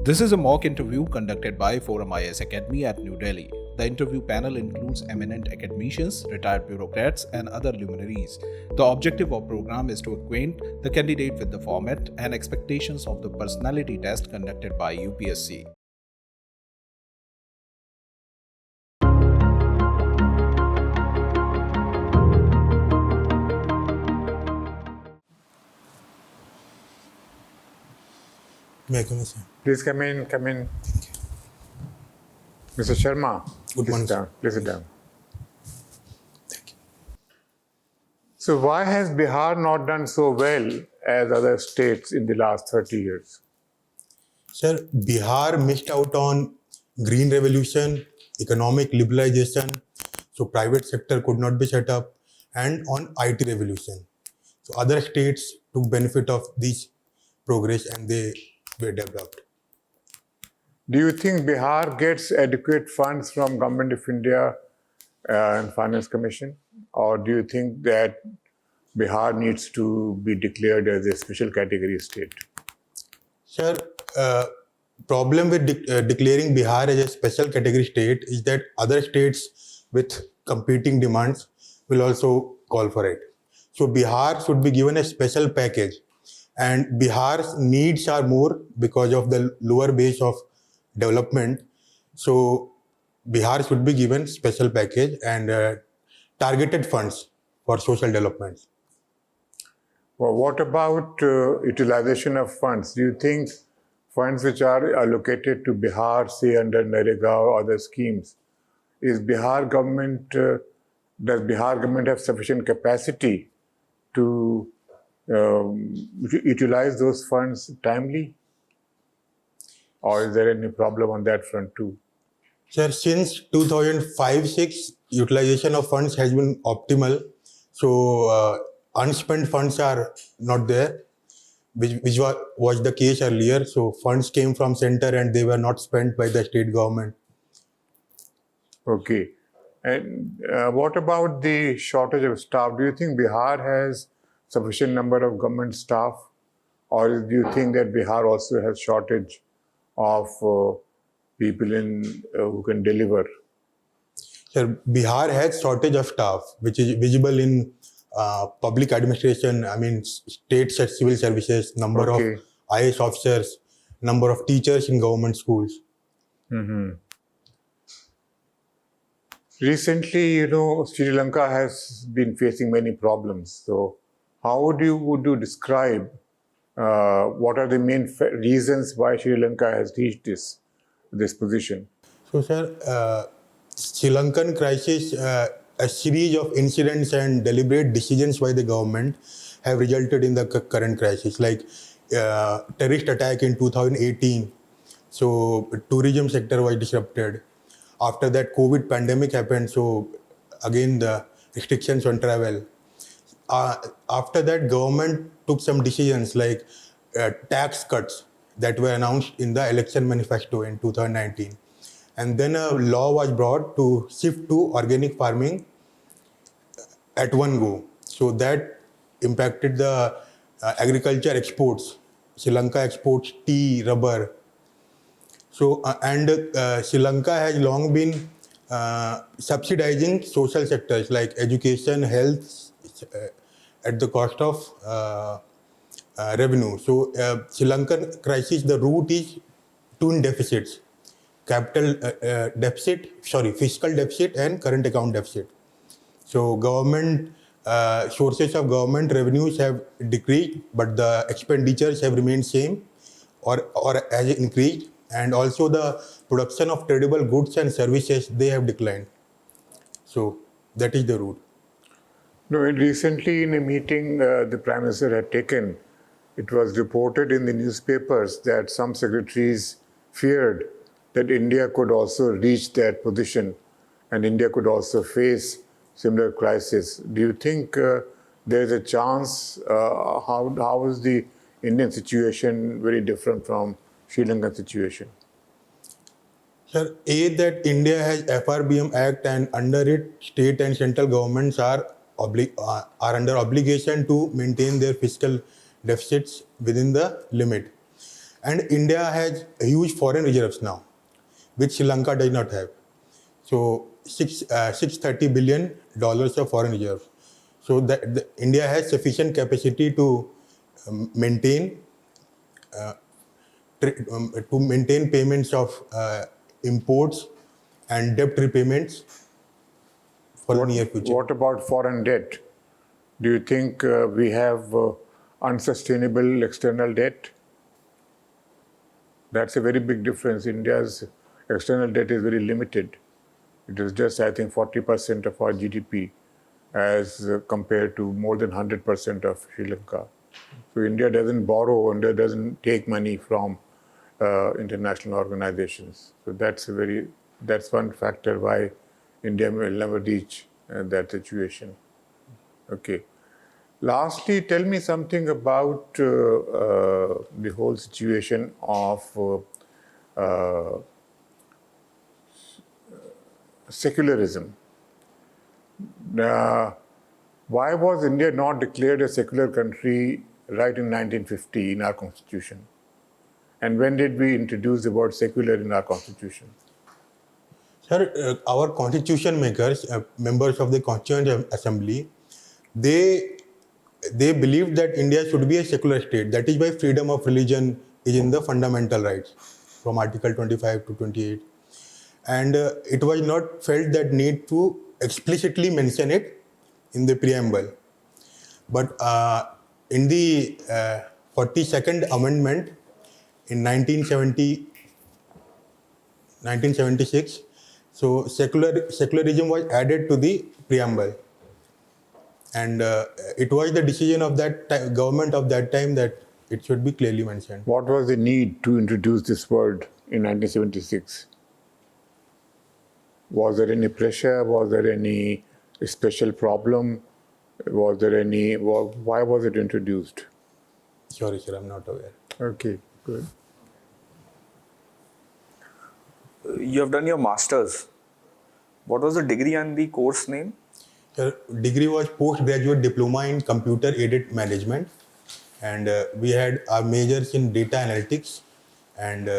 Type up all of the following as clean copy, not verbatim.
This is a mock interview conducted by Forum IAS Academy at New Delhi. The interview panel includes eminent academicians, retired bureaucrats, and other luminaries. The objective of the program is to acquaint the candidate with the format and expectations of the personality test conducted by UPSC. May I come in, sir? Please come in, come in. Mr. Sharma, Good morning, sir. Please sit down. Thank you. So why has Bihar not done so well as other states in the last 30 years? Sir, Bihar missed out on green revolution, economic liberalization, so private sector could not be set up, and on IT revolution. So other states took benefit of this progress and they were developed. Do you think Bihar gets adequate funds from Government of India and Finance Commission? Or do you think that Bihar needs to be declared as a special category state? Sir, problem with declaring Bihar as a special category state is that other states with competing demands will also call for it. So Bihar should be given a special package, and Bihar's needs are more because of the lower base of development. So Bihar should be given special package and targeted funds for social development. Well, what about utilization of funds? Do you think funds which are allocated to Bihar, say under NREGA or other schemes, does Bihar government have sufficient capacity to utilize those funds timely? Or is there any problem on that front too? Sir, since 2005-6, utilization of funds has been optimal. So unspent funds are not there, which was the case earlier. So funds came from center and they were not spent by the state government. Okay. And what about the shortage of staff? Do you think Bihar has sufficient number of government staff? Or do you think that Bihar also has shortage of people who can deliver? Sir, Bihar has shortage of staff, which is visible in public administration, state civil services, number of IAS officers, number of teachers in government schools. Mm-hmm. Recently, Sri Lanka has been facing many problems. So how would you describe what are the main reasons why Sri Lanka has reached this position? So, sir, Sri Lankan crisis, a series of incidents and deliberate decisions by the government have resulted in the current crisis, like terrorist attack in 2018. So tourism sector was disrupted. After that, COVID pandemic happened. So again, the restrictions on travel. After that, government took some decisions like tax cuts that were announced in the election manifesto in 2019. And then a law was brought to shift to organic farming at one go. So that impacted the agriculture exports. Sri Lanka exports tea, rubber. So, Sri Lanka has long been subsidizing social sectors like education, health, at the cost of revenue. So, Sri Lankan crisis, the root is twin deficits. Fiscal deficit and current account deficit. So government sources of government revenues have decreased, but the expenditures have remained same or has increased, and also the production of tradable goods and services, they have declined. So that is the root. No, recently in a meeting the Prime Minister had taken, it was reported in the newspapers that some secretaries feared that India could also reach that position and India could also face similar crisis. Do you think there is a chance? How is the Indian situation very different from Sri Lankan situation? Sir, that India has FRBM Act, and under it, state and central governments are under obligation to maintain their fiscal deficits within the limit. And India has huge foreign reserves now, which Sri Lanka does not have. So $630 billion of foreign reserves. So that India has sufficient capacity to maintain payments of imports and debt repayments for the near future. What about foreign debt? Do you think we have unsustainable external debt? That's a very big difference. India's external debt is very limited. It is just, I think, 40% of our GDP as compared to more than 100% of Sri Lanka. So India doesn't borrow, India doesn't take money from international organizations. So that's one factor why India will never reach that situation. Okay. Lastly, tell me something about the whole situation of secularism. Why was India not declared a secular country right in 1950 in our constitution? And when did we introduce the word secular in our constitution? Sir, our constitution makers, members of the Constituent Assembly, they believed that India should be a secular state. That is why freedom of religion is in the fundamental rights from Article 25 to 28. And it was not felt that need to explicitly mention it in the preamble. But in the 42nd Amendment in 1976, so secularism was added to the preamble. And it was the decision of that government of that time that it should be clearly mentioned. What was the need to introduce this word in 1976? Was there any pressure? Was there any special problem? Was there any? Why was it introduced? Sorry, sir, I'm not aware. Okay, good. You have done your master's. What was the degree and the course name? Sir, degree was postgraduate diploma in computer aided management, and we had our majors in data analytics, and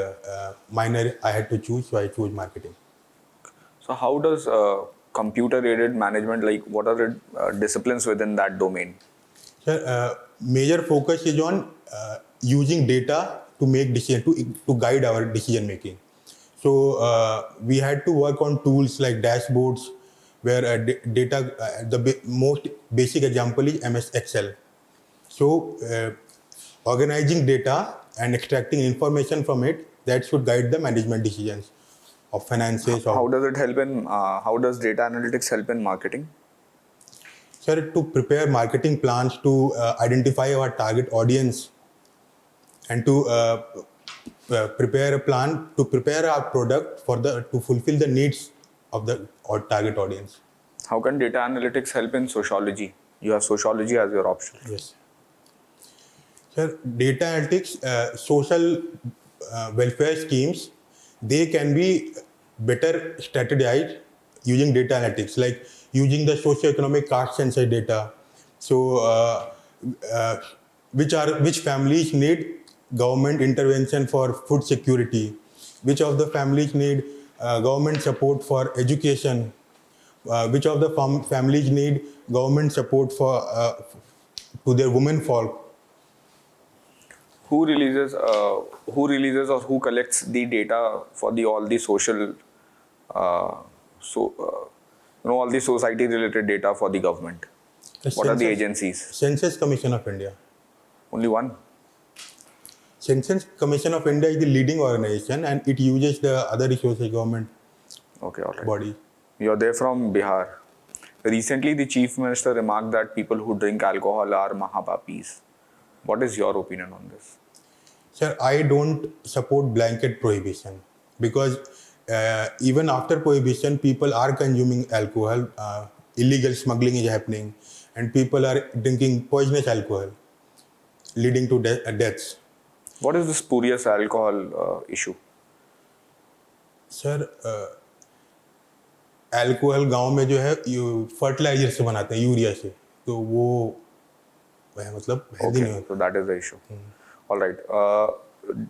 minor I had to choose, so I chose marketing. So how does computer aided management, like what are the disciplines within that domain? Sir, major focus is on using data to make decision to guide our decision making. So we had to work on tools like dashboards, where data, the most basic example is MS Excel. So organizing data and extracting information from it, that should guide the management decisions of finances. How does it help in, how does data analytics help in marketing? Sir, to prepare marketing plans, to identify our target audience, and to prepare a plan to prepare our product to fulfill the needs of the target audience. How can data analytics help in sociology? You have sociology as your option. Yes. Sir, data analytics, social welfare schemes, they can be better strategized using data analytics, like using the socio-economic caste census data. So, which families need government intervention for food security, which of the families need government support for education, which of the families need government support for to their women folk. Who releases or who collects the data for all the social, all the society related data for the government? What are the agencies? Census Commission of India. Only one? Census Commission of India is the leading organization, and it uses the other resources government body. You're there from Bihar. Recently, the Chief Minister remarked that people who drink alcohol are Mahapapis. What is your opinion on this? Sir, I don't support blanket prohibition, because even after prohibition, people are consuming alcohol. Illegal smuggling is happening, and people are drinking poisonous alcohol, leading to deaths. What is the spurious alcohol issue? Sir alcohol गांव में जो है fertiliser से बनाते हैं, urea से, तो वो मतलब हेल्दी नहीं होता. So that is the issue. All right.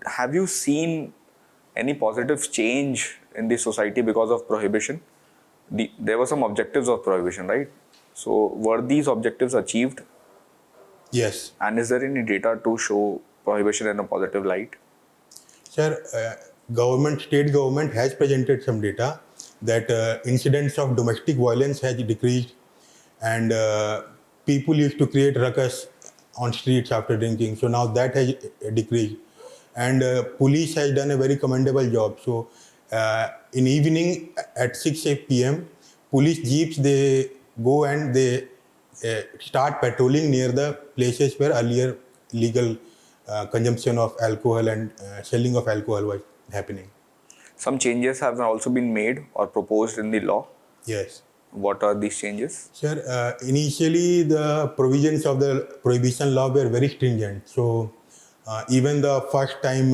have you seen any positive change in the society because of prohibition? There were some objectives of prohibition, right? So were these objectives achieved? Yes. And is there any data to show prohibition in a positive light? Sir, state government has presented some data that incidents of domestic violence has decreased, and people used to create ruckus on streets after drinking. So now that has decreased, and police has done a very commendable job. So in evening at 6 p.m., police jeeps, they go and they start patrolling near the places where earlier legal consumption of alcohol and selling of alcohol was happening. Some changes have also been made or proposed in the law. Yes. What are these changes? Sir, initially the provisions of the prohibition law were very stringent. So even the first time,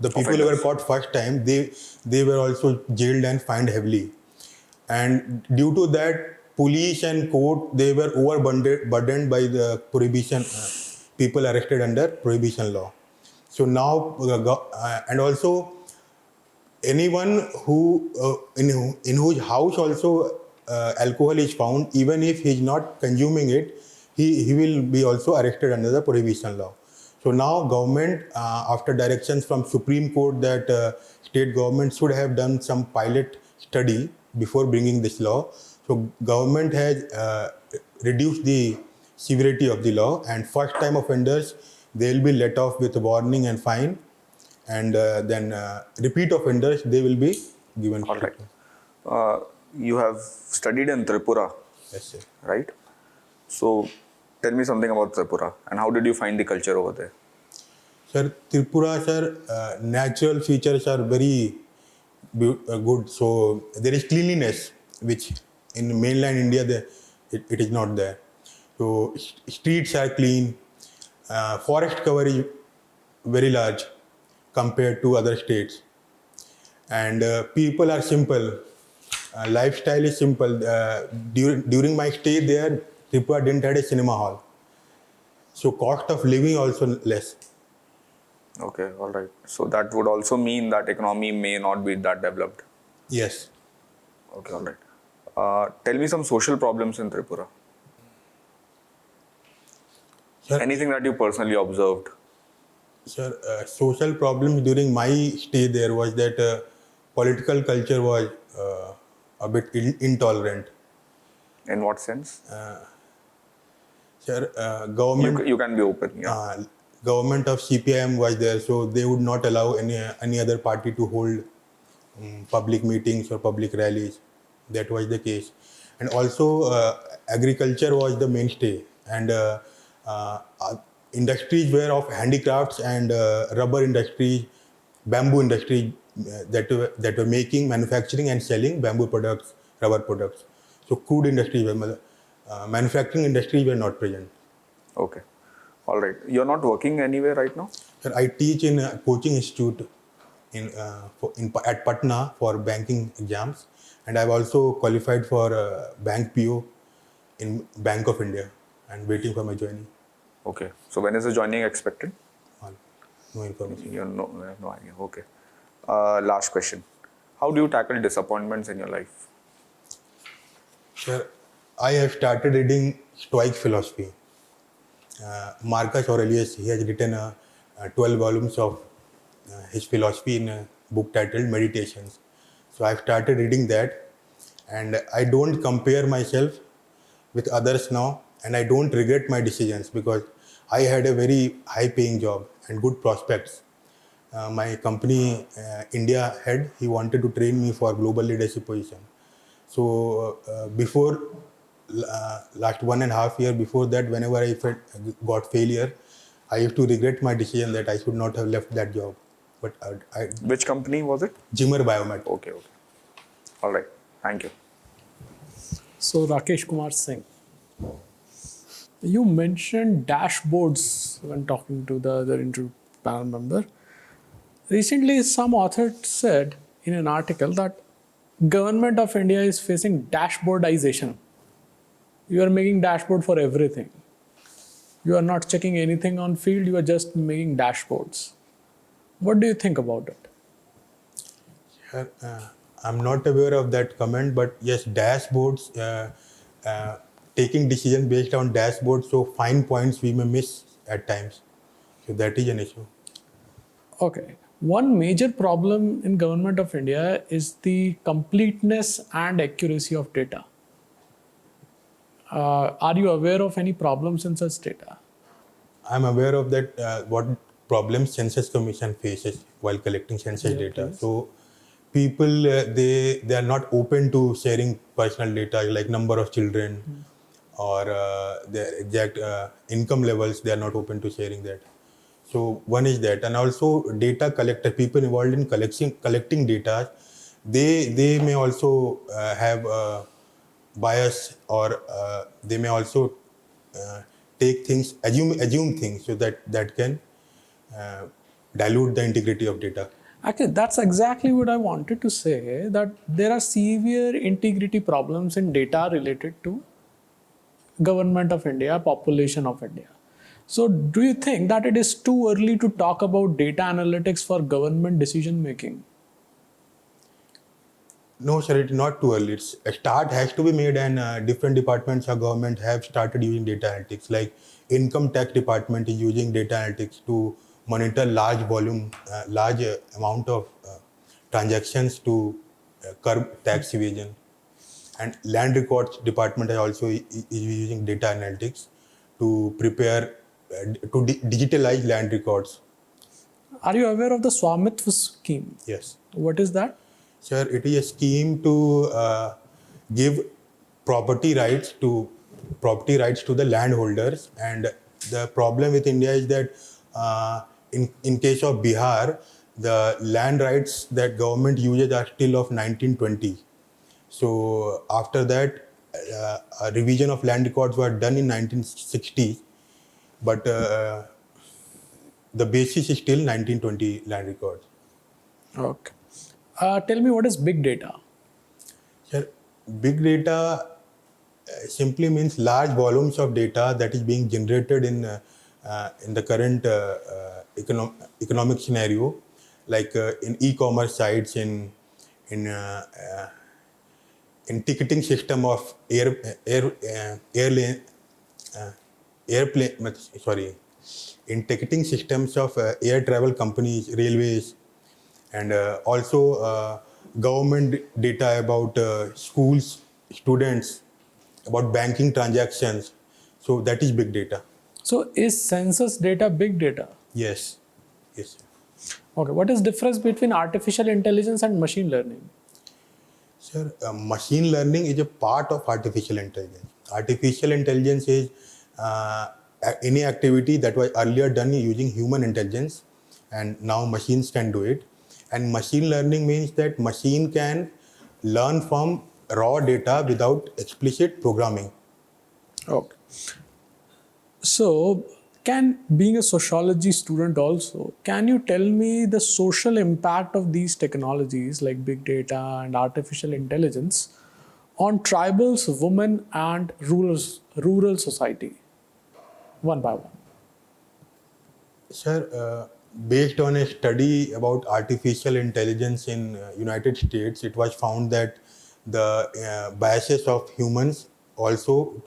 the people who were caught first time, they were also jailed and fined heavily. And due to that, police and court, they were overburdened by the prohibition, people arrested under prohibition law. So now, and also anyone who in whose house also alcohol is found, even if he is not consuming it, he will be also arrested under the prohibition law. So now government, after directions from Supreme Court that state government should have done some pilot study before bringing this law. So government has reduced the severity of the law, and first time offenders, they will be let off with a warning and fine, and then repeat offenders, they will be given. All right. You have studied in Tripura. Yes, sir. Right? So tell me something about Tripura and how did you find the culture over there? Sir, Tripura, sir, natural features are very good. So there is cleanliness, which in mainland India, it is not there. So streets are clean. Forest cover is very large compared to other states. And people are simple. Lifestyle is simple. During my stay there, Tripura didn't have a cinema hall. So cost of living also less. Okay, all right. So that would also mean that economy may not be that developed. Yes. Okay, all right. Tell me some social problems in Tripura. Sir, anything that you personally observed? Sir, social problems during my stay there was that political culture was a bit intolerant. In what sense? Sir, government. You can be open. Yeah. Government of CPIM was there, so they would not allow any other party to hold public meetings or public rallies. That was the case, and also agriculture was the mainstay, and industries were of handicrafts and rubber industry, bamboo industry that were making, manufacturing and selling bamboo products, rubber products. So crude industries, manufacturing industries were not present. Okay. All right. You're not working anywhere right now? Sir, I teach in a coaching institute at Patna for banking exams, and I've also qualified for bank PO in Bank of India and waiting for my joining. Okay. So when is the joining expected? No information. You have no idea. Okay. Last question. How do you tackle disappointments in your life? Sir, I have started reading Stoic philosophy. Marcus Aurelius, he has written 12 volumes of his philosophy in a book titled Meditations. So I've started reading that, and I don't compare myself with others now, and I don't regret my decisions because I had a very high-paying job and good prospects. My company, India head, he wanted to train me for global leadership position. So before last 1.5 years before that, whenever I got failure, I used to regret my decision that I should not have left that job. But which company was it? Zimmer Biomet. Okay. All right. Thank you. So Rakesh Kumar Singh, you mentioned dashboards when talking to the other interview panel member. Recently, some author said in an article that government of India is facing dashboardization. You are making dashboard for everything. You are not checking anything on field, you are just making dashboards. What do you think about it? I'm not aware of that comment, but yes, dashboards, taking decision based on dashboards, so fine points we may miss at times. So that is an issue. Okay. One major problem in government of India is the completeness and accuracy of data. Are you aware of any problems in such data? I'm aware of that, what problems Census Commission faces while collecting census Yeah, data. please. So people, they are not open to sharing personal data like number of children or their exact income levels. They are not open to sharing that. So one is that, and also data collector, people involved in collecting data, they may also have bias, or they may also uh, take things, assume things, so that can uh, dilute the integrity of data. Actually, that's exactly what I wanted to say, that there are severe integrity problems in data related to government of India, population of India. So do you think that it is too early to talk about data analytics for government decision making? No, sir, it's not too early. A start has to be made, and different departments of government have started using data analytics. Like income tax department is using data analytics to monitor large amount of transactions to curb tax evasion. And land records department is also is using data analytics to prepare to digitalize land records. Are you aware of the Swamitva scheme? Yes. What is that? Sir, it is a scheme to give property rights to the landholders, and the problem with India is that in case of Bihar, the land rights that government uses are still of 1920. So after that, a revision of land records were done in 1960, but the basis is still 1920 land records. Okay. Tell me, what is big data? Sir, big data simply means large volumes of data that is being generated in the current economic scenario, like in e-commerce sites, in uh, uh, in ticketing system of airline uh, airplane sorry in ticketing systems of air travel companies, railways, and also government data about schools, students, about banking transactions. So that is big data. So is census data big data? Yes, yes. Okay. What is difference between artificial intelligence and machine learning? Sir, machine learning is a part of artificial intelligence. Artificial intelligence is any activity that was earlier done using human intelligence, and now machines can do it. And machine learning means that machine can learn from raw data without explicit programming. Okay. So, being a sociology student also, can you tell me the social impact of these technologies like big data and artificial intelligence on tribals, women, and rural society, one by one? Sir, based on a study about artificial intelligence in United States, it was found that the biases of humans also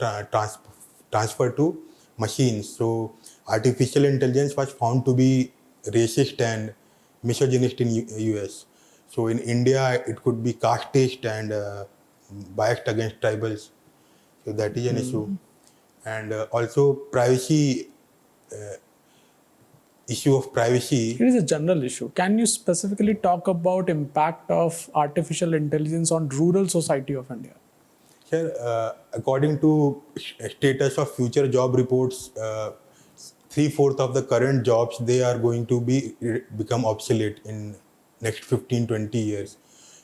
transfer to machines. So, artificial intelligence was found to be racist and misogynist in US. So, in India, it could be casteist and biased against tribals. So that is an issue, and also issue of privacy. It is a general issue. Can you specifically talk about impact of artificial intelligence on rural society of India? Sir, according to status of future job reports, 3/4 of the current jobs, they are going to become obsolete in next 15-20 years.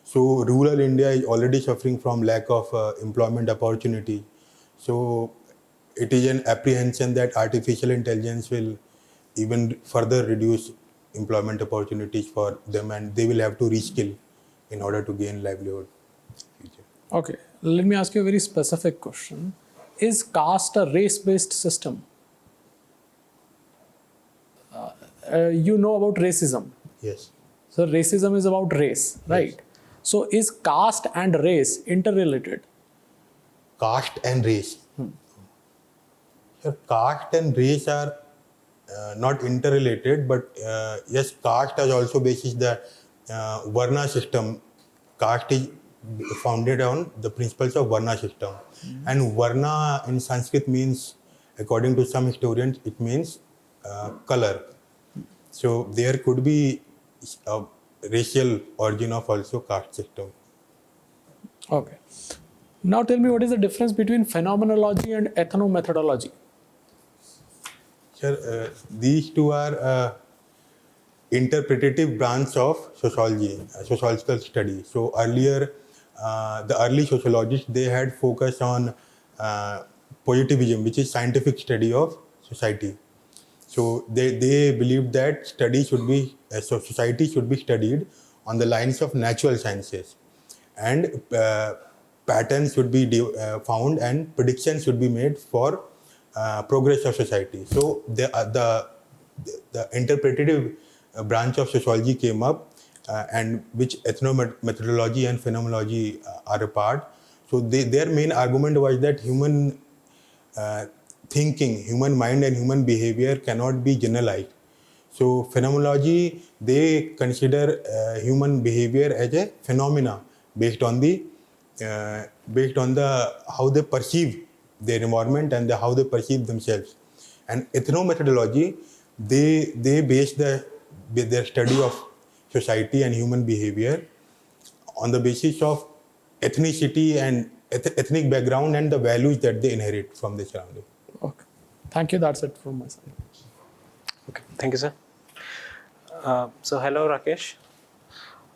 So rural India is already suffering from lack of employment opportunity. So it is an apprehension that artificial intelligence will even further reduce employment opportunities for them, and they will have to reskill in order to gain livelihood. Okay, let me ask you a very specific question. Is caste a race based system? you know about racism. Yes. So racism is about race, right? Yes. So is caste and race interrelated? Caste and race. Sir, caste and race are not interrelated, but yes, caste has also basis the Varna system. Caste is founded on the principles of Varna system. And Varna in Sanskrit means, according to some historians, it means color. So there could be a racial origin of also caste system. Okay. Now tell me, what is the difference between phenomenology and ethnomethodology? Sir, these two are interpretative branch of sociology, sociological study. So earlier, the early sociologists, they had focused on positivism, which is scientific study of society. So they believed that society should be studied on the lines of natural sciences, and patterns should be found, and predictions should be made for progress of society. So the interpretative branch of sociology came up, and which ethnomethodology and phenomenology are a part. So their main argument was that human thinking, human mind and human behavior cannot be generalized. So phenomenology, they consider human behavior as a phenomena based on the how they perceive their environment and how they perceive themselves. And ethnomethodology, they base their study of society and human behavior on the basis of ethnicity and ethnic background and the values that they inherit from the surrounding. Okay. Thank you. That's it from my side. Okay, thank you, sir. So, hello, Rakesh.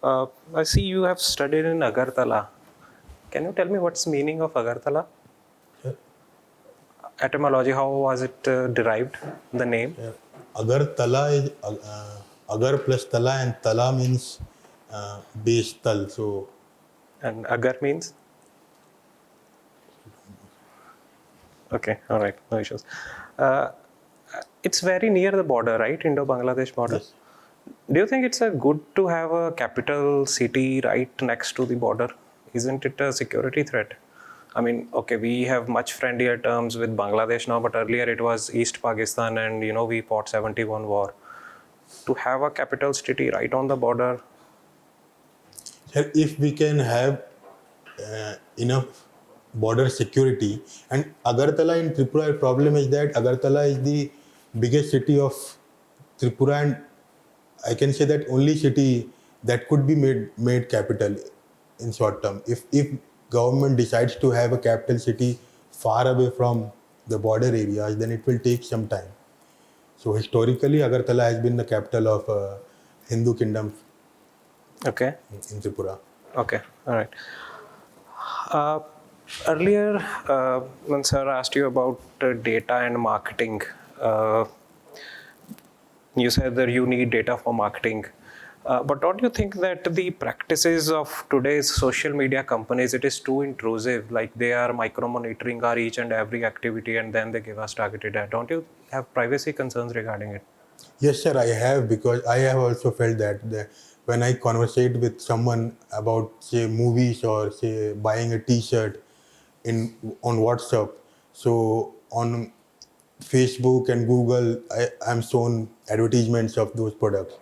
I see you have studied in Agartala. Can you tell me what's the meaning of Agartala? Sure. Etymology, how was it derived, the name? Agartala is Agar plus Tala, and Tala means base Tal. So, And Agar means? Okay, all right, no issues. It's very near the border, right? Indo-Bangladesh border. yes. Do you think it's good to have a capital city right next to the border? Isn't it a security threat? I mean, okay, we have much friendlier terms with Bangladesh now, but earlier it was East Pakistan, and we fought 71 war. To have a capital city right on the border. Sir, if we can have enough border security, and Agartala in Tripura, problem is that Agartala is the biggest city of Tripura, and I can say that only city that could be made capital in short term. If government decides to have a capital city far away from the border areas, then it will take some time. So historically, Agartala has been the capital of Hindu kingdom Okay. in Tripura. Okay, all right. Earlier, when sir asked you about data and marketing, you said that you need data for marketing. But don't you think that the practices of today's social media companies, it is too intrusive? Like they are micro-monitoring our each and every activity, and then they give us targeted ad. Don't you have privacy concerns regarding it? Yes, sir, I have, because I have also felt that when I conversate with someone about, say, movies or, say, buying a T-shirt on WhatsApp, so on Facebook and Google, I'm shown advertisements of those products.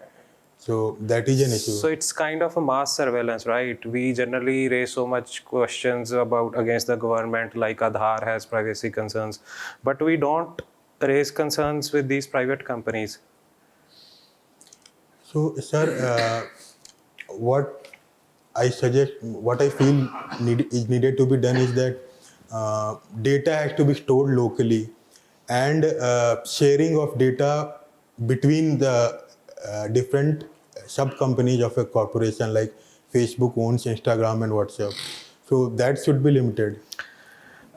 So that is an issue. So it's kind of a mass surveillance, right? We generally raise so much questions against the government, like Aadhaar has privacy concerns, but we don't raise concerns with these private companies. So, sir, what I suggest, what I feel is needed to be done is that data has to be stored locally, and sharing of data between the different sub companies of a corporation, like Facebook owns Instagram and WhatsApp. So that should be limited.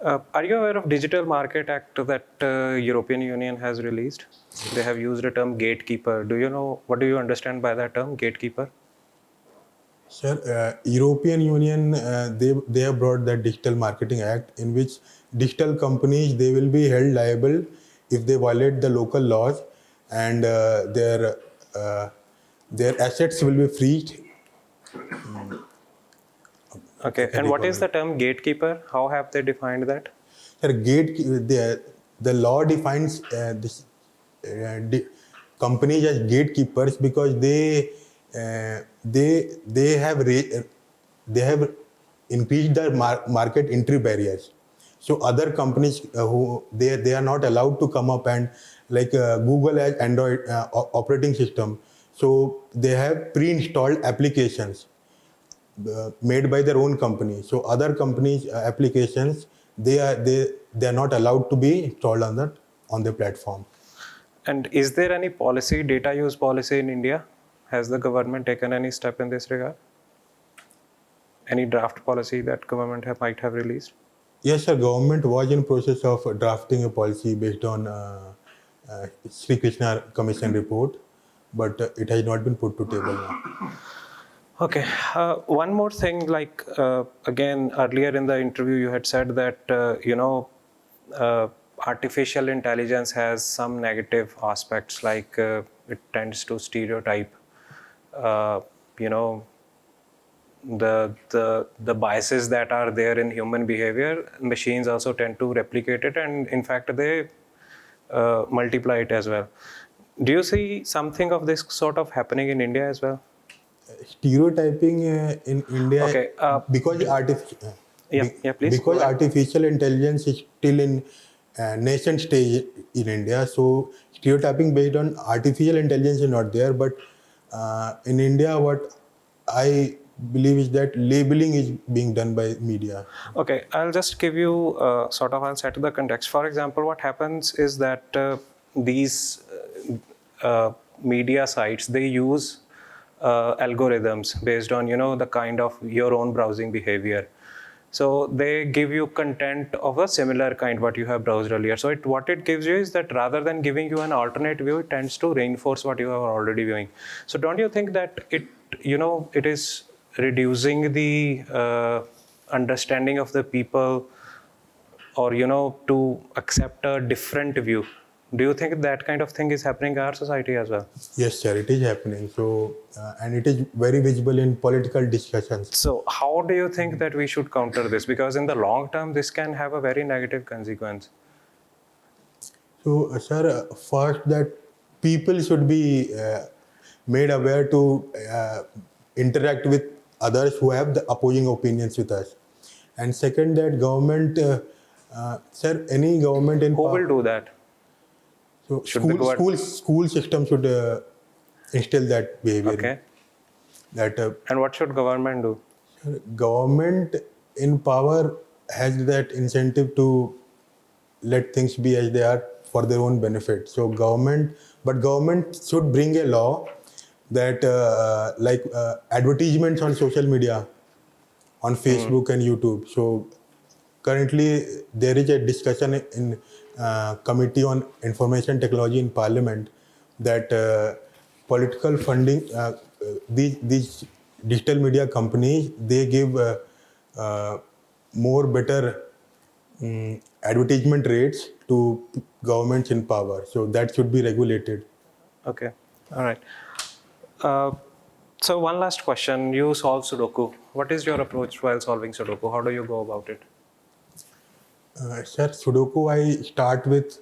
Are you aware of Digital Market Act that European Union has released? They have used the term gatekeeper. Do you know, what do you understand by that term, gatekeeper? Sir, European Union, they have brought that Digital Marketing Act, in which digital companies, they will be held liable if they violate the local laws, and their assets will be freed. Okay, and what is the term gatekeeper? How have they defined that? Sir, the law defines this companies as gatekeepers because they have increased their market entry barriers. So other companies who they are not allowed to come up, and like Google has Android operating system, so they have pre-installed applications made by their own company. So other companies' applications they are not allowed to be installed on the platform. And is there any policy, data use policy in India? Has the government taken any step in this regard? Any draft policy that government might have released? Yes, sir. Government was in process of drafting a policy based on Sri Krishna Commission report, but it has not been put to table now. Okay. One more thing, like again, earlier in the interview, you had said that, artificial intelligence has some negative aspects, like it tends to stereotype, the biases that are there in human behavior. Machines also tend to replicate it, and in fact, they multiply it as well. Do you see something of this sort of happening in India as well? Stereotyping in India, Okay, because please. because artificial intelligence is still in nascent stage in India, so stereotyping based on artificial intelligence is not there. But in India, what I believe is that labeling is being done by media. Okay, I'll just give you I'll set the context. For example, what happens is that these media sites, they use algorithms based on, the kind of your own browsing behavior. So they give you content of a similar kind what you have browsed earlier. So what it gives you is that rather than giving you an alternate view, it tends to reinforce what you are already viewing. So don't you think that it is reducing the understanding of the people, or to accept a different view? Do you think that kind of thing is happening in our society as well? Yes, sir, it is happening. So, and it is very visible in political discussions. So, how do you think that we should counter this? Because in the long term, this can have a very negative consequence. So, sir, first that people should be made aware to interact with others who have the opposing opinions with us. And second, that government, sir, any government in who will do that? So school system should instill that behavior. Okay. That and what should government do? Government in power has that incentive to let things be as they are for their own benefit. So government should bring a law that advertisements on social media, on Facebook and YouTube. So currently there is a discussion in Committee on Information Technology in Parliament that political funding, these digital media companies, they give more better advertisement rates to governments in power. So that should be regulated. Okay. All right. So one last question. You solve Sudoku. What is your approach while solving Sudoku? How do you go about it? Sir, Sudoku, I start with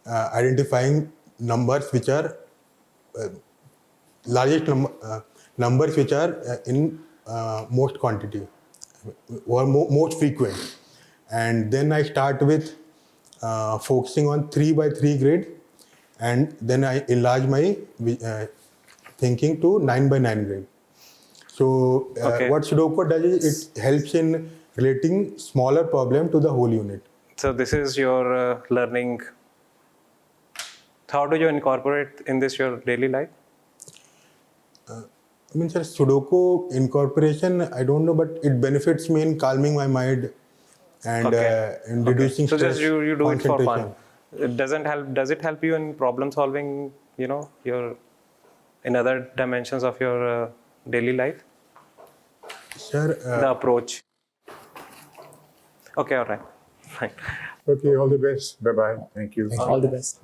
identifying numbers which are largest numbers which are in most quantity or most frequent. And then I start with focusing on 3x3 grid, and then I enlarge my thinking to 9x9 grid. So what Sudoku does is it helps in relating smaller problem to the whole unit. So this is your learning. How do you incorporate in this your daily life? Sir, Sudoku incorporation, I don't know, but it benefits me in calming my mind and in reducing stress. So just you do it for fun. It doesn't help. Does it help you in problem solving? Your in other dimensions of your daily life? Sir, the approach. Okay. All right. Fine. Okay. All the best. Bye bye. Thank you. All the best.